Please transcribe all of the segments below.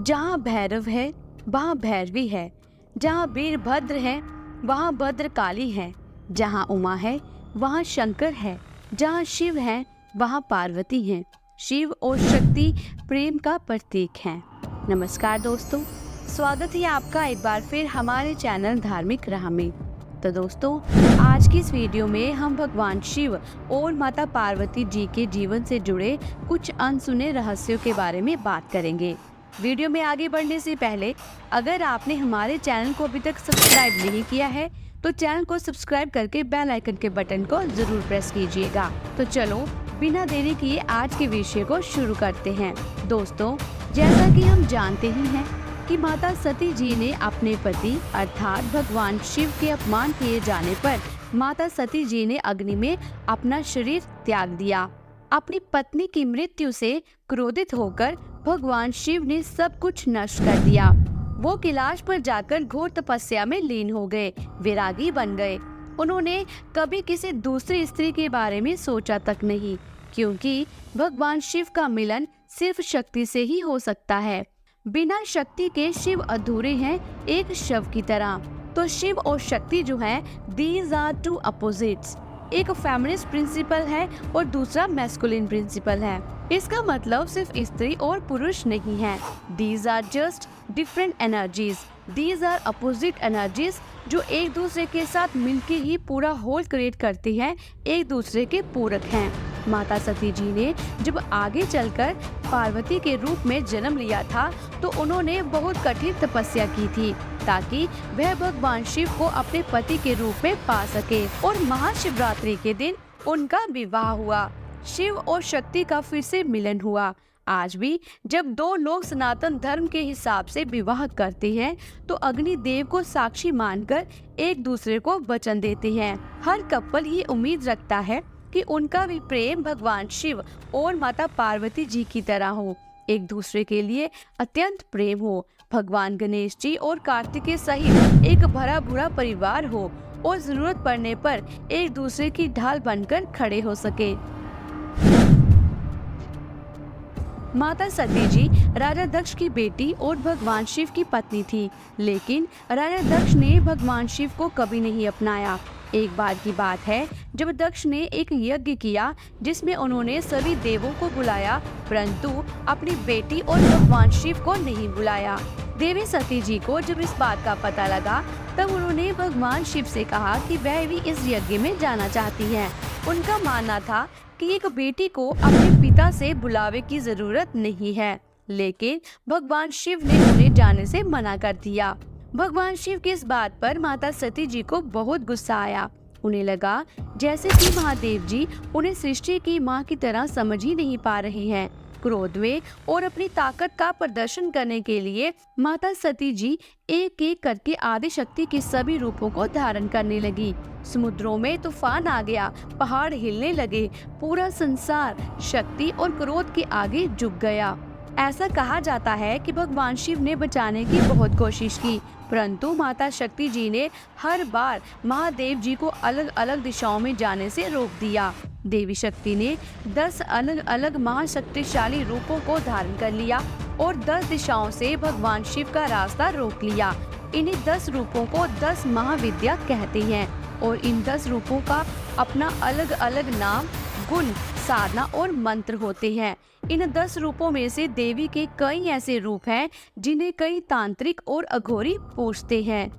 जहाँ भैरव है वहाँ भैरवी है, जहाँ वीरभद्र है वहाँ भद्रकाली है, जहाँ उमा है वहाँ शंकर है, जहाँ शिव है वहाँ पार्वती है। शिव और शक्ति प्रेम का प्रतीक हैं। नमस्कार दोस्तों, स्वागत है आपका एक बार फिर हमारे चैनल धार्मिक राह में। तो दोस्तों, आज की इस वीडियो में हम भगवान शिव और माता पार्वती जी के जीवन से जुड़े कुछ अनसुने रहस्यों के बारे में बात करेंगे। वीडियो में आगे बढ़ने से पहले अगर आपने हमारे चैनल को अभी तक सब्सक्राइब नहीं किया है तो चैनल को सब्सक्राइब करके बेल आइकन के बटन को जरूर प्रेस कीजिएगा। तो चलो बिना देरी किए आज के विषय को शुरू करते हैं। दोस्तों, जैसा कि हम जानते ही हैं कि माता सती जी ने अपने पति अर्थात भगवान शिव के अपमान किए जाने पर माता सती जी ने अग्नि में अपना शरीर त्याग दिया। अपनी पत्नी की मृत्यु से क्रोधित होकर भगवान शिव ने सब कुछ नष्ट कर दिया। वो कैलाश पर जाकर घोर तपस्या में लीन हो गए, वैरागी बन गए। उन्होंने कभी किसी दूसरी स्त्री के बारे में सोचा तक नहीं, क्योंकि भगवान शिव का मिलन सिर्फ शक्ति से ही हो सकता है। बिना शक्ति के शिव अधूरे हैं, एक शव की तरह। तो शिव और शक्ति जो है, दीज आर टू अपोजिट्स। एक फेमिनिस्ट प्रिंसिपल है और दूसरा मैस्कुलिन प्रिंसिपल है। इसका मतलब सिर्फ स्त्री और पुरुष नहीं है। These are just different energies, these are opposite energies जो एक दूसरे के साथ मिलके ही पूरा होल क्रिएट करती हैं, एक दूसरे के पूरक हैं। माता सती जी ने जब आगे चलकर पार्वती के रूप में जन्म लिया था तो उन्होंने बहुत कठिन तपस्या की थी ताकि वह भगवान शिव को अपने पति के रूप में पा सके। और महाशिवरात्रि के दिन उनका विवाह हुआ। शिव और शक्ति का फिर से मिलन हुआ। आज भी जब दो लोग सनातन धर्म के हिसाब से विवाह करते हैं तो अग्नि देव को साक्षी मानकर एक दूसरे को वचन देते हैं। हर कपल ये उम्मीद रखता है कि उनका भी प्रेम भगवान शिव और माता पार्वती जी की तरह हो, एक दूसरे के लिए अत्यंत प्रेम हो, भगवान गणेश जी और कार्तिकेय सहित एक भरा भूरा परिवार हो और जरूरत पड़ने पर एक दूसरे की ढाल बनकर खड़े हो सके। माता सती जी राजा दक्ष की बेटी और भगवान शिव की पत्नी थी, लेकिन राजा दक्ष ने भगवान शिव को कभी नहीं अपनाया। एक बार की बात है जब दक्ष ने एक यज्ञ किया जिसमें उन्होंने सभी देवों को बुलाया, परंतु अपनी बेटी और भगवान शिव को नहीं बुलाया। देवी सती जी को जब इस बात का पता लगा तब उन्होंने भगवान शिव से कहा कि वह भी इस यज्ञ में जाना चाहती हैं। उनका मानना था कि एक बेटी को अपने पिता से बुलावे की जरूरत नहीं है, लेकिन भगवान शिव ने उन्हें जाने से मना कर दिया। भगवान शिव की इस बात पर माता सती जी को बहुत गुस्सा आया। उन्हें लगा जैसे कि महादेव जी उन्हें सृष्टि की माँ की तरह समझ ही नहीं पा रहे हैं। क्रोध में और अपनी ताकत का प्रदर्शन करने के लिए माता सती जी एक एक करके आदि शक्ति के सभी रूपों को धारण करने लगी। समुद्रों में तूफान आ गया, पहाड़ हिलने लगे, पूरा संसार शक्ति और क्रोध के आगे झुक गया। ऐसा कहा जाता है कि भगवान शिव ने बचाने की बहुत कोशिश की, परंतु माता शक्ति जी ने हर बार महादेव जी को अलग अलग दिशाओं में जाने से रोक दिया। देवी शक्ति ने 10 अलग अलग महाशक्तिशाली रूपों को धारण कर लिया और 10 दिशाओं से भगवान शिव का रास्ता रोक लिया। इन्हीं 10 रूपों को 10 महाविद्या कहते हैं और इन 10 रूपों का अपना अलग अलग नाम, गुण, साधना और मंत्र होते हैं। इन 10 रूपों में से देवी के कई ऐसे रूप हैं जिन्हें कई तांत्रिक और अघोरी पूजते हैं।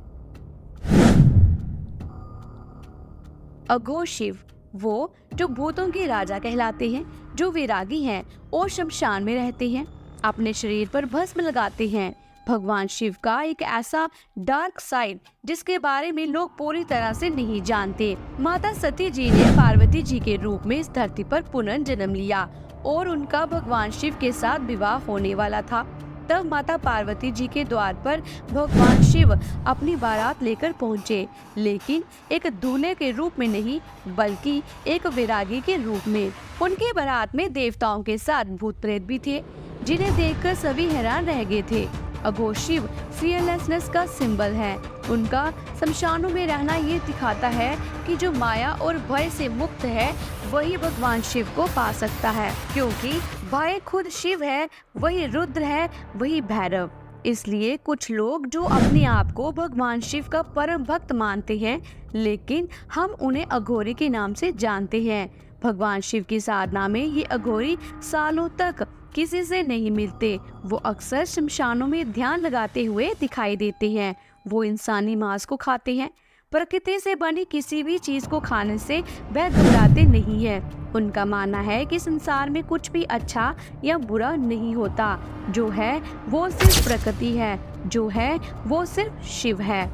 अघोर शिव वो जो भूतों के राजा कहलाते हैं, जो वैरागी हैं और शमशान में रहते हैं, अपने शरीर पर भस्म लगाते हैं। भगवान शिव का एक ऐसा डार्क साइड जिसके बारे में लोग पूरी तरह से नहीं जानते। माता सती जी ने पार्वती जी के रूप में इस धरती पर पुनर्जन्म लिया और उनका भगवान शिव के साथ विवाह होने वाला था। तब माता पार्वती जी के द्वार पर भगवान शिव अपनी बारात लेकर पहुँचे, लेकिन एक दूल्हे के रूप में नहीं बल्कि एक वैरागी के रूप में। उनके बारात में देवताओं के साथ भूत प्रेत भी थे, जिन्हें देखकर सभी हैरान रह गए थे। अघोर शिव फियरलेसनेस का सिंबल है। उनका शमशानों में रहना ये दिखाता है कि जो माया और भय से मुक्त है वही भगवान शिव को पा सकता है, क्योंकि भय खुद शिव है, वही रुद्र है, वही भैरव। इसलिए कुछ लोग जो अपने आप को भगवान शिव का परम भक्त मानते हैं, लेकिन हम उन्हें अघोरी के नाम से जानते हैं। भगवान शिव की साधना में ये अघोरी सालों तक किसी से नहीं मिलते। वो अक्सर शमशानों में ध्यान लगाते हुए दिखाई देते हैं। वो इंसानी मांस को खाते हैं। प्रकृति से बनी किसी भी चीज को खाने से वह घबराते नहीं है। उनका मानना है कि संसार में कुछ भी अच्छा या बुरा नहीं होता। जो है वो सिर्फ प्रकृति है, जो है वो सिर्फ शिव है।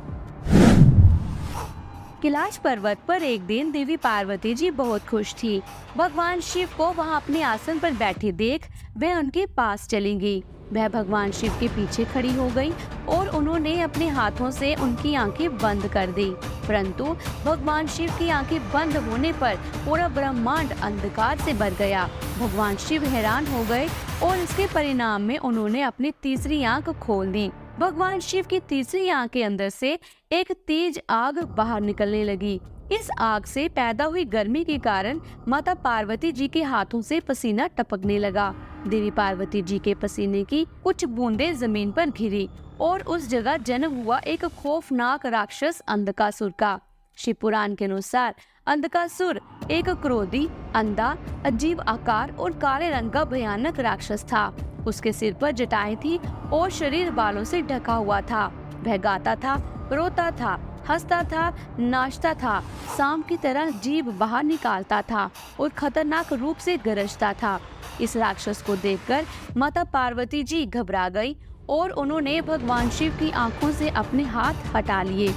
कैलाश पर्वत पर एक दिन देवी पार्वती जी बहुत खुश थी। भगवान शिव को वहां अपने आसन पर बैठे देख वह उनके पास चली गई। वह भगवान शिव के पीछे खड़ी हो गई और उन्होंने अपने हाथों से उनकी आंखें बंद कर दी। परंतु भगवान शिव की आंखें बंद होने पर पूरा ब्रह्मांड अंधकार से भर गया। भगवान शिव हैरान हो गए और इसके परिणाम में उन्होंने अपनी तीसरी आंख खोल दी। भगवान शिव की तीसरी आंख के अंदर से एक तेज आग बाहर निकलने लगी। इस आग से पैदा हुई गर्मी के कारण माता पार्वती जी के हाथों से पसीना टपकने लगा। देवी पार्वती जी के पसीने की कुछ बूंदें जमीन पर गिरी और उस जगह जन्म हुआ एक खौफनाक राक्षस अंधकासुर का। शिव पुराण के अनुसार अंधकासुर एक क्रोधी, अंधा, अजीब आकार और काले रंग का भयानक राक्षस था। उसके सिर पर जटाएं थी और शरीर बालों से ढका हुआ था। वह गाता था, रोता था, हंसता था, नाचता था, सांप की तरह जीभ बाहर निकालता था और खतरनाक रूप से गरजता था। इस राक्षस को देखकर माता पार्वती जी घबरा गई और उन्होंने भगवान शिव की आंखों से अपने हाथ हटा लिए।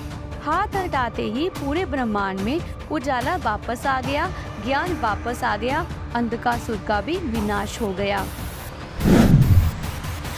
हाथ हटाते ही पूरे ब्रह्मांड में उजाला वापस आ गया, ज्ञान वापस आ गया, अंधकासुर का भी विनाश हो गया।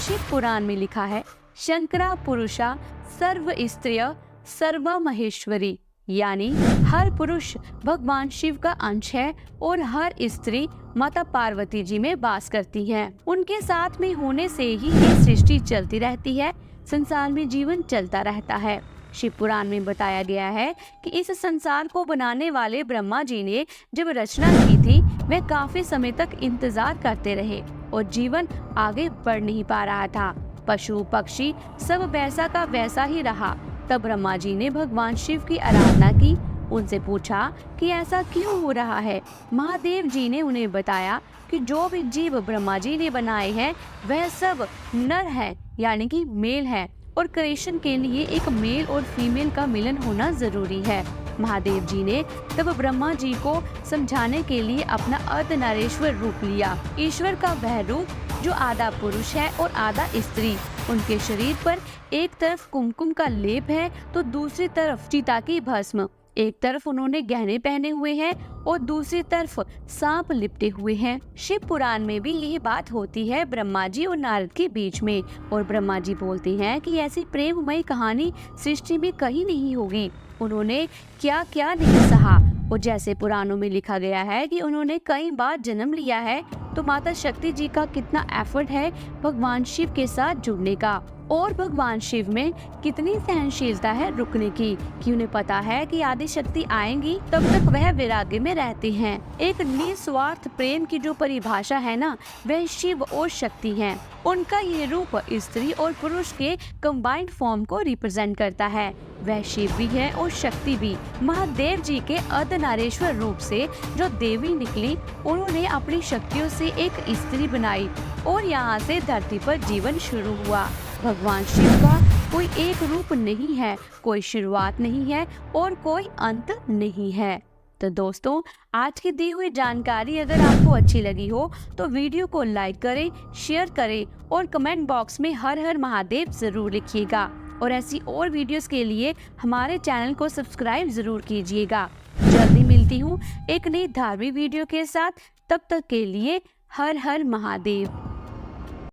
शिव पुराण में लिखा है, शंकरा पुरुषा सर्व स्त्रिय सर्व महेश्वरी, यानी हर पुरुष भगवान शिव का अंश है और हर स्त्री माता पार्वती जी में वास करती है। उनके साथ में होने से ही ये सृष्टि चलती रहती है, संसार में जीवन चलता रहता है। शिव पुराण में बताया गया है कि इस संसार को बनाने वाले ब्रह्मा जी ने जब रचना की थी, वे काफी समय तक इंतजार करते रहे और जीवन आगे बढ़ नहीं पा रहा था। पशु पक्षी सब वैसा का वैसा ही रहा। तब ब्रह्मा जी ने भगवान शिव की आराधना की। उनसे पूछा कि ऐसा क्यों हो रहा है। महादेव जी ने उन्हें बताया कि जो भी जीव ब्रह्मा जी ने बनाए हैं वह सब नर है, यानी कि मेल है, और क्रिएशन के लिए एक मेल और फीमेल का मिलन होना जरूरी है। महादेव जी ने तब ब्रह्मा जी को समझाने के लिए अपना अर्धनारीश्वर रूप लिया। ईश्वर का वह रूप जो आधा पुरुष है और आधा स्त्री। उनके शरीर पर एक तरफ कुमकुम का लेप है तो दूसरी तरफ चिता की भस्म। एक तरफ उन्होंने गहने पहने हुए हैं और दूसरी तरफ सांप लिपटे हुए हैं। शिव पुराण में भी यही बात होती है ब्रह्मा जी और नारद के बीच में, और ब्रह्मा जी बोलते हैं कि ऐसी प्रेममयी कहानी सृष्टि में कहीं नहीं होगी। उन्होंने क्या क्या नहीं सहा, और जैसे पुराणों में लिखा गया है कि उन्होंने कई बार जन्म लिया है, तो माता शक्ति जी का कितना एफर्ट है भगवान शिव के साथ जुड़ने का, और भगवान शिव में कितनी सहनशीलता है रुकने की, कि उन्हें पता है कि आदि शक्ति आएंगी तब तक वह वैराग्य में रहते हैं। एक निस्वार्थ प्रेम की जो परिभाषा है ना, वह शिव और शक्ति है। उनका ये रूप स्त्री और पुरुष के कंबाइंड फॉर्म को रिप्रेजेंट करता है। वह शिव भी है और शक्ति भी। महादेव जी के अर्धनारीश्वर रूप से जो देवी निकली, उन्होंने अपनी शक्तियों से एक स्त्री बनाई और यहाँ से धरती पर जीवन शुरू हुआ। भगवान शिव का कोई एक रूप नहीं है, कोई शुरुआत नहीं है और कोई अंत नहीं है। तो दोस्तों, आज की दी हुई जानकारी अगर आपको अच्छी लगी हो तो वीडियो को लाइक करें, शेयर करें और कमेंट बॉक्स में हर हर महादेव जरूर लिखिएगा। और ऐसी और वीडियोस के लिए हमारे चैनल को सब्सक्राइब जरूर कीजिएगा। जल्दी मिलती हूँ एक नई धार्मिक वीडियो के साथ। तब तक के लिए हर हर महादेव।